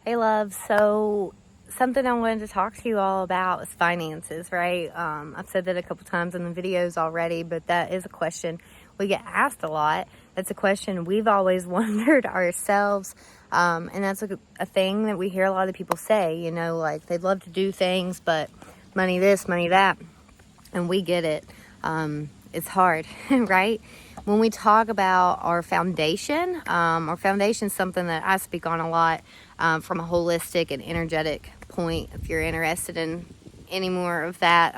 Hey, love. So, something I wanted to talk to you all about is finances, right? I've said that a couple times in the videos already, but that is a question we get asked a lot. That's a question we've always wondered ourselves. And that's a thing that we hear a lot of people say, like they'd love to do things, but money this, money that. And we get it. It's hard, right? When we talk about our foundation is something that I speak on a lot from a holistic and energetic point. If you're interested in any more of that,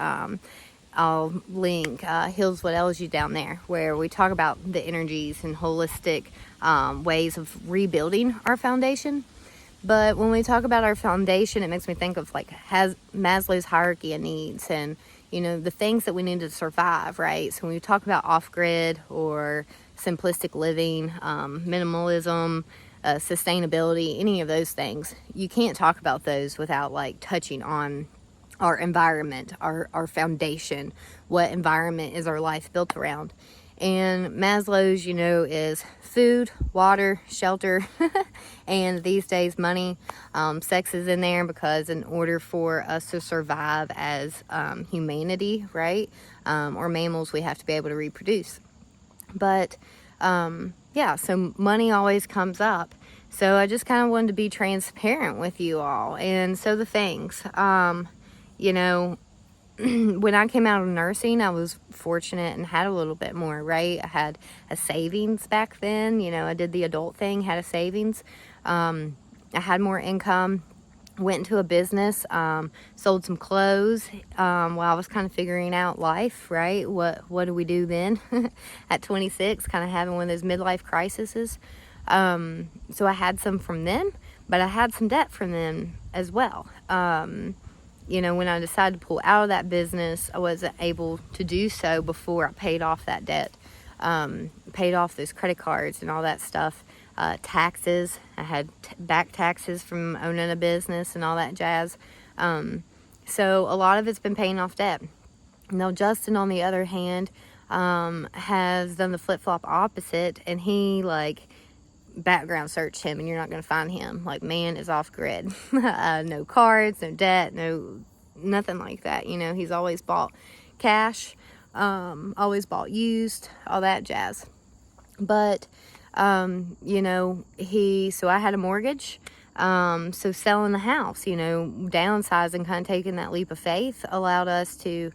I'll link Heals What Ails You down there, where we talk about the energies and holistic ways of rebuilding our foundation. But when we talk about our foundation, it makes me think of Maslow's hierarchy of needs and, the things that we need to survive, right? So when we talk about off-grid or simplistic living, minimalism, sustainability, any of those things, you can't talk about those without touching on our environment, our foundation. What environment is our life built around? And Maslow's, is food, water, shelter, and these days money. Sex is in there because in order for us to survive as humanity, right, or mammals, we have to be able to reproduce. But so money always comes up. So I just kind of wanted to be transparent with you all. And so the things, when I came out of nursing, I was fortunate and had a little bit more, right? I had a savings back then. I did the adult thing, had a savings. I had more income, went into a business, sold some clothes while I was kind of figuring out life, right? What do we do then at 26, kind of having one of those midlife crises. So I had some from then, but I had some debt from then as well. When I decided to pull out of that business, I wasn't able to do so before I paid off that debt, paid off those credit cards and all that stuff. Taxes, I had back taxes from owning a business and all that jazz. So a lot of it's been paying off debt. Now, Justin, on the other hand, has done the flip-flop opposite, and he, background search him and you're not going to find him. Man is off grid. No cards, no debt, nothing like that. He's always bought cash, always bought used, all that jazz. But so I had a mortgage. So selling the house, downsizing, kind of taking that leap of faith allowed us to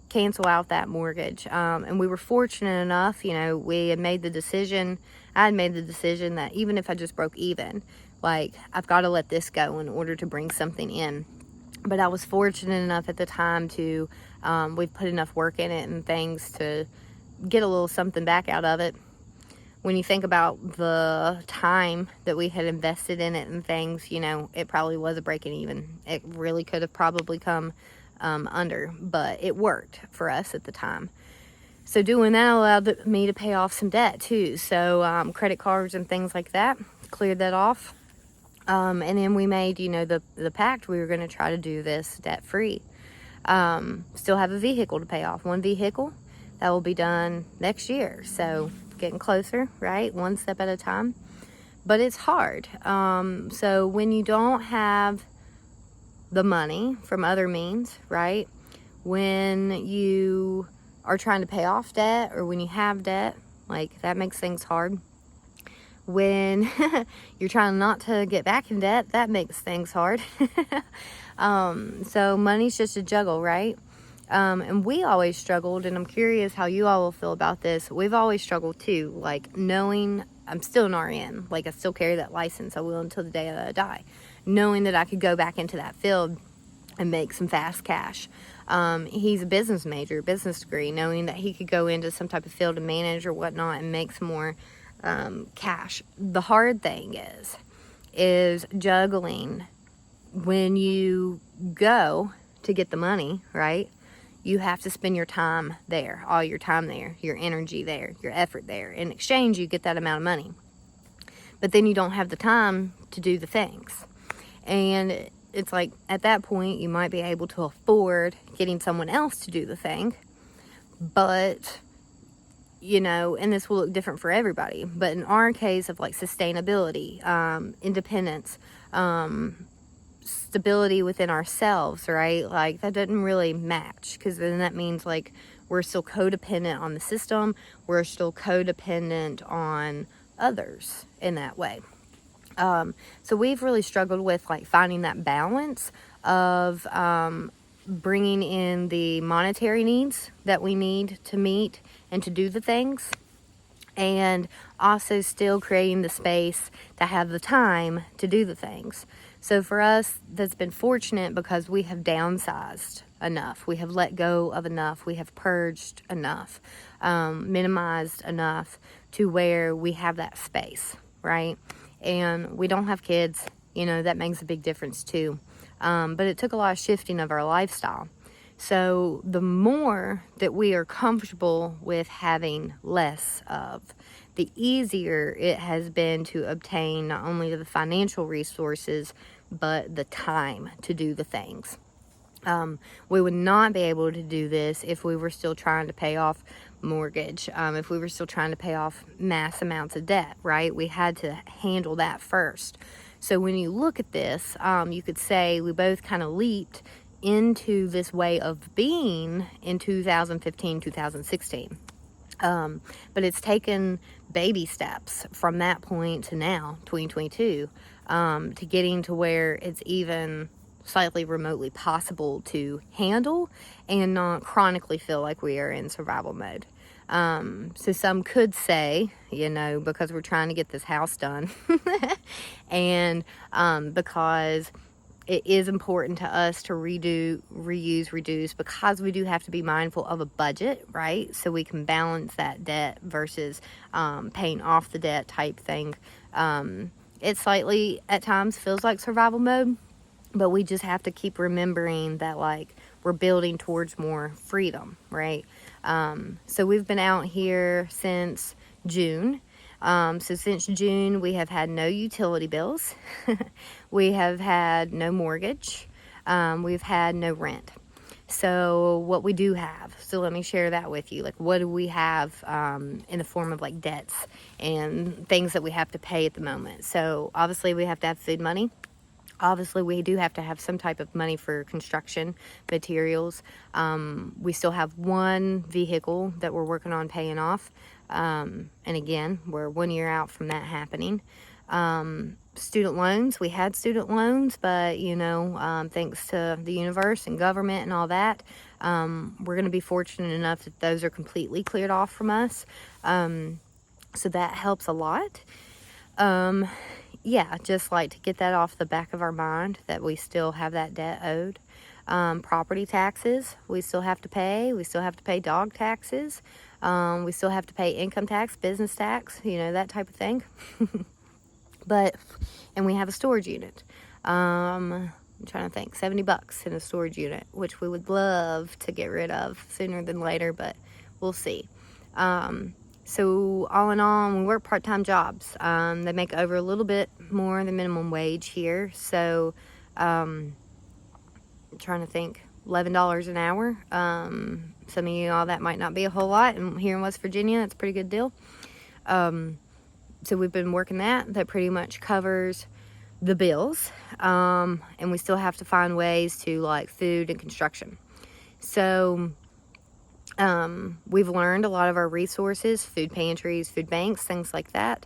cancel out that mortgage. And we were fortunate enough, we had made the decision, I had made the decision that even if I just broke even, I've got to let this go in order to bring something in. But I was fortunate enough at the time to, we've put enough work in it and things to get a little something back out of it. When you think about the time that we had invested in it and things, it probably was a breaking even. It really could have probably come under, but it worked for us at the time. So doing that allowed me to pay off some debt too. So credit cards and things like that, cleared that off. And then we made, the pact we were going to try to do this debt free. Still have a vehicle to pay off. One vehicle that will be done next year. So getting closer, right? One step at a time. But it's hard. So when you don't have the money from other means, right? When you are trying to pay off debt or when you have debt, that makes things hard. When you're trying not to get back in debt, that makes things hard. So money's just a juggle, right? And we always struggled, and I'm curious how you all will feel about this. We've always struggled too, knowing I'm still an RN, I still carry that license. I will until the day that I die. Knowing that I could go back into that field and make some fast cash. He's a business major, business degree, knowing that he could go into some type of field and manage or whatnot and make some more cash. The hard thing is juggling. When you go to get the money, right, you have to spend your time there, all your time there, your energy there, your effort there. In exchange, you get that amount of money. But then you don't have the time to do the things. And it's at that point, you might be able to afford getting someone else to do the thing, but you know, and this will look different for everybody, but in our case of like sustainability, independence, stability within ourselves, right? Like that doesn't really match, because then that means like we're still codependent on the system, we're still codependent on others in that way. So we've really struggled with like finding that balance of bringing in the monetary needs that we need to meet and to do the things, and also still creating the space to have the time to do the things. So for us, that's been fortunate because we have downsized enough. We have let go of enough. We have purged enough, minimized enough to where we have that space, right? And we don't have kids, you know, that makes a big difference too. But it took a lot of shifting of our lifestyle. So the more that we are comfortable with having less of, the easier it has been to obtain not only the financial resources, but the time to do the things. We would not be able to do this if we were still trying to pay off mortgage, if we were still trying to pay off mass amounts of debt, right? We had to handle that first. So when you look at this, you could say we both kind of leaped into this way of being in 2015, 2016. But it's taken baby steps from that point to now, 2022, to getting to where it's even slightly remotely possible to handle and not chronically feel like we are in survival mode. So some could say, you know, because we're trying to get this house done and because it is important to us to redo, reuse, reduce, because we do have to be mindful of a budget, right? So we can balance that debt versus paying off the debt type thing. It slightly at times feels like survival mode, but we just have to keep remembering that like we're building towards more freedom, right? So we've been out here since June. So since June, we have had no utility bills. We have had no mortgage. We've had no rent. So what we do have, so let me share that with you. Like, what do we have in the form of like debts and things that we have to pay at the moment? So obviously we have to have food money. Obviously, we do have to have some type of money for construction materials. We still have one vehicle that we're working on paying off. And again, we're 1 year out from that happening. Student loans, we had student loans, but you know, thanks to the universe and government and all that, we're going to be fortunate enough that those are completely cleared off from us. So that helps a lot. Yeah, just like to get that off the back of our mind that we still have that debt owed. Property taxes, we still have to pay. We still have to pay dog taxes. We still have to pay income tax, business tax, you know, that type of thing. And we have a storage unit. I'm trying to think, $70 in a storage unit, which we would love to get rid of sooner than later, but we'll see. So all in all, we work part-time jobs. They make over a little bit more than minimum wage here. So I'm trying to think, $11 an hour. Some of you all that might not be a whole lot, and here in West Virginia, that's a pretty good deal. So we've been working that pretty much covers the bills. And we still have to find ways to like food and construction. So we've learned a lot of our resources, food pantries, food banks, things like that.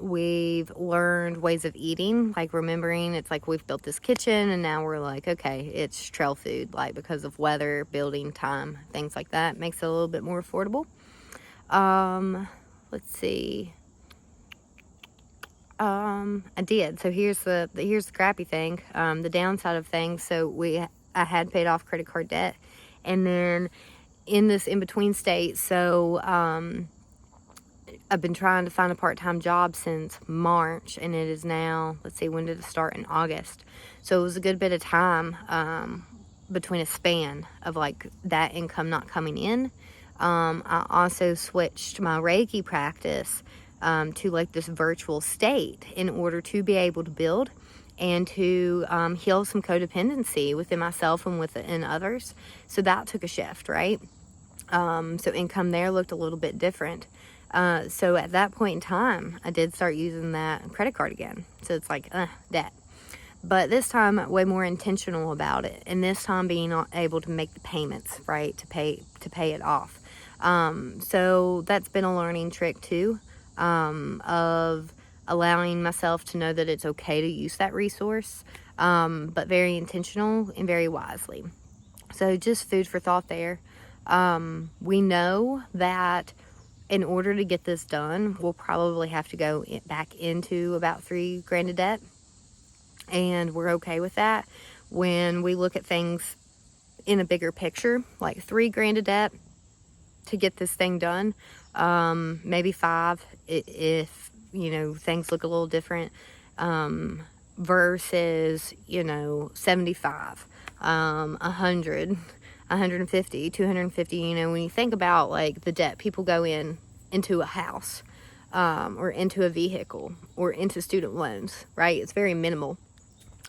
We've learned ways of eating, like remembering it's like we've built this kitchen and now we're like, okay, it's trail food, like because of weather, building time, things like that. Makes it a little bit more affordable. Let's see. I did. So here's the crappy thing, the downside of things. So I had paid off credit card debt, and then in this in-between state, so I've been trying to find a part-time job since March, and it is now, let's see, when did it start? In August. So it was a good bit of time between a span of like that income not coming in. I also switched my Reiki practice to like this virtual state in order to be able to build and to heal some codependency within myself and within others. So that took a shift, right? So income there looked a little bit different. So at that point in time, I did start using that credit card again. So it's like, debt. But this time, way more intentional about it. And this time being able to make the payments, right, to pay it off. So that's been a learning trick too, of allowing myself to know that it's okay to use that resource, but very intentional and very wisely. So just food for thought there. We know that in order to get this done, we'll probably have to go back into about $3,000 of debt. And we're okay with that when we look at things in a bigger picture, like $3,000 of debt to get this thing done. Maybe 5 if, things look a little different, versus, 75, 100, 150, 250. When you think about like the debt people go into a house, or into a vehicle or into student loans, right? It's very minimal.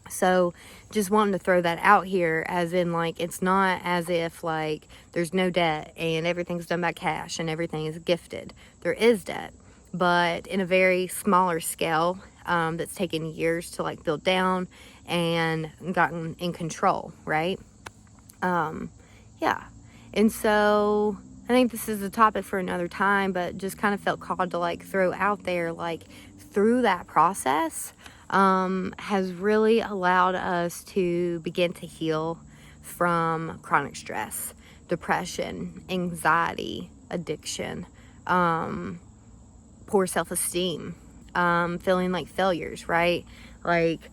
So just wanting to throw that out here, as in, like, it's not as if like there's no debt and everything's done by cash and everything is gifted. There is debt, but in a very smaller scale, that's taken years to like build down and gotten in control, right? Yeah. And so I think this is a topic for another time, but just kind of felt called to like throw out there, like, through that process, has really allowed us to begin to heal from chronic stress, depression, anxiety, addiction, poor self-esteem, feeling like failures, right? Like,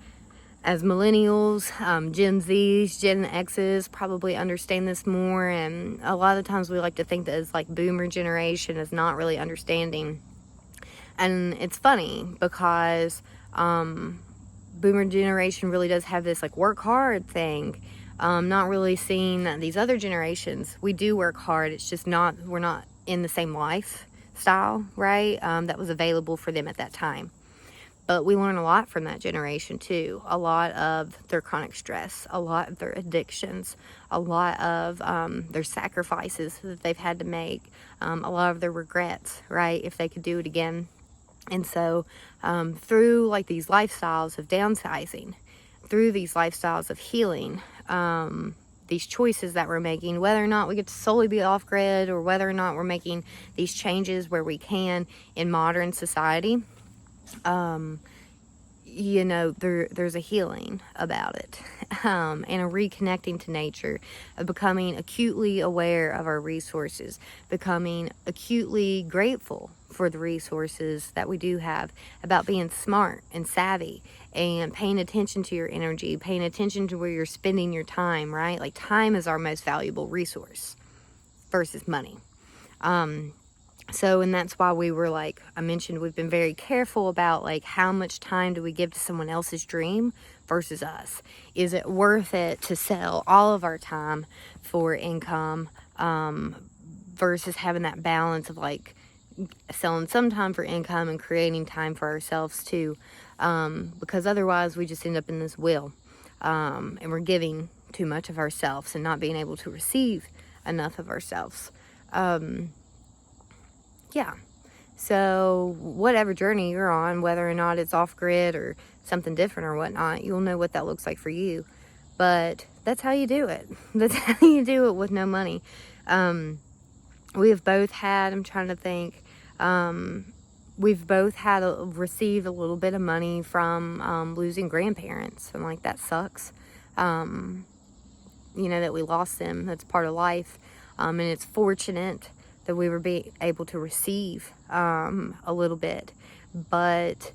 as millennials, Gen Zs, Gen Xs probably understand this more, and a lot of the times we like to think that it's like boomer generation is not really understanding. And it's funny because boomer generation really does have this like work hard thing, not really seeing that these other generations, we do work hard. It's just we're not in the same lifestyle, right, that was available for them at that time. But we learn a lot from that generation too. A lot of their chronic stress, a lot of their addictions, a lot of their sacrifices that they've had to make, a lot of their regrets, right, if they could do it again. And so through like these lifestyles of downsizing, through these lifestyles of healing, these choices that we're making, whether or not we get to solely be off grid or whether or not we're making these changes where we can in modern society, there's a healing about it, and a reconnecting to nature, of becoming acutely aware of our resources, becoming acutely grateful for the resources that we do have, about being smart and savvy and paying attention to your energy, paying attention to where you're spending your time, right? Like, time is our most valuable resource versus money. So, and that's why we were like, I mentioned, we've been very careful about like how much time do we give to someone else's dream versus us. Is it worth it to sell all of our time for income, versus having that balance of like selling some time for income and creating time for ourselves too, because otherwise we just end up in this wheel, and we're giving too much of ourselves and not being able to receive enough of ourselves. Yeah. So whatever journey you're on, whether or not it's off grid or something different or whatnot, you'll know what that looks like for you. But that's how you do it. That's how you do it with no money. We have both had, I'm trying to think, we've both had received a little bit of money from losing grandparents. And like, that sucks. That we lost them. That's part of life. And it's fortunate that we were able to receive a little bit. But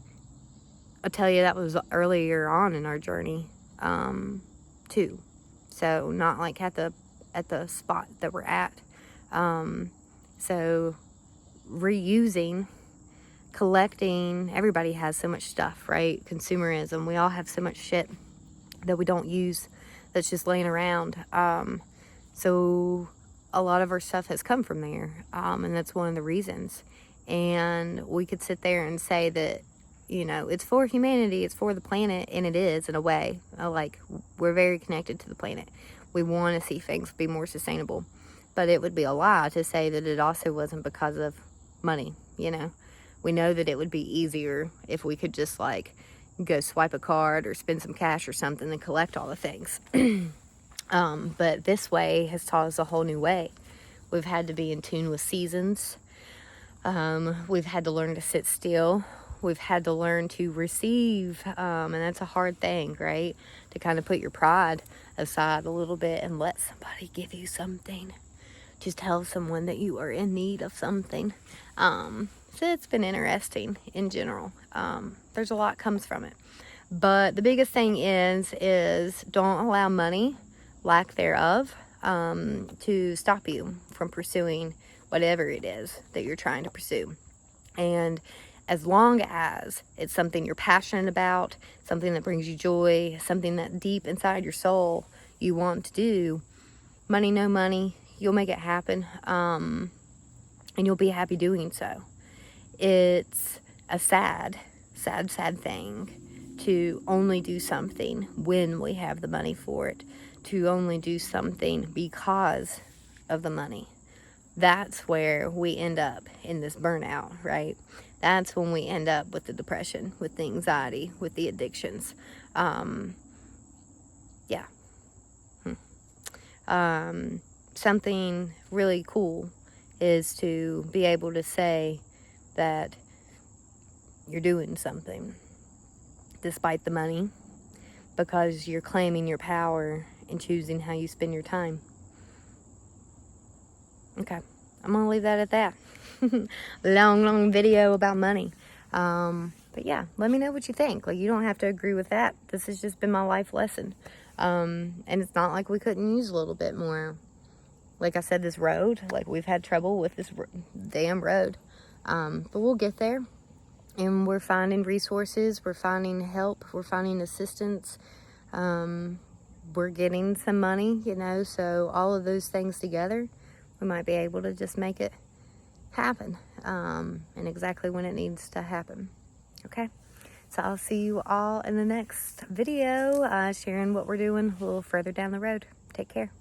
I'll tell you, that was earlier on in our journey too. So not like at the spot that we're at. So reusing, collecting, everybody has so much stuff, right? Consumerism, we all have so much shit that we don't use, that's just laying around. So a lot of our stuff has come from there, and that's one of the reasons. And we could sit there and say that, it's for humanity, it's for the planet, and it is in a way. Like, we're very connected to the planet. We want to see things be more sustainable. But it would be a lie to say that it also wasn't because of money, you know. We know that it would be easier if we could just like go swipe a card or spend some cash or something and collect all the things. But this way has taught us a whole new way. We've had to be in tune with seasons. We've had to learn to sit still. We've had to learn to receive, and that's a hard thing, right? To kind of put your pride aside a little bit and let somebody give you something. Just tell someone that you are in need of something. So it's been interesting in general. There's a lot comes from it. But the biggest thing is don't allow money, lack thereof, to stop you from pursuing whatever it is that you're trying to pursue. And as long as it's something you're passionate about, something that brings you joy, something that deep inside your soul you want to do, money, no money, you'll make it happen, and you'll be happy doing so. It's a sad thing to only do something when we have the money for it, to only do something because of the money. That's where we end up in this burnout, right? That's when we end up with the depression, with the anxiety, with the addictions. Yeah. Something really cool is to be able to say that you're doing something despite the money, because you're claiming your power and choosing how you spend your time. Okay, I'm gonna leave that at that. long video about money. But yeah, let me know what you think. Like, you don't have to agree with that. This has just been my life lesson. And it's not like we couldn't use a little bit more. Like I said, this road, like, we've had trouble with this damn road. But we'll get there. And we're finding resources, we're finding help, we're finding assistance. We're getting some money, you know, so all of those things together, we might be able to just make it happen, and exactly when it needs to happen. Okay, so I'll see you all in the next video, sharing what we're doing a little further down the road. Take care.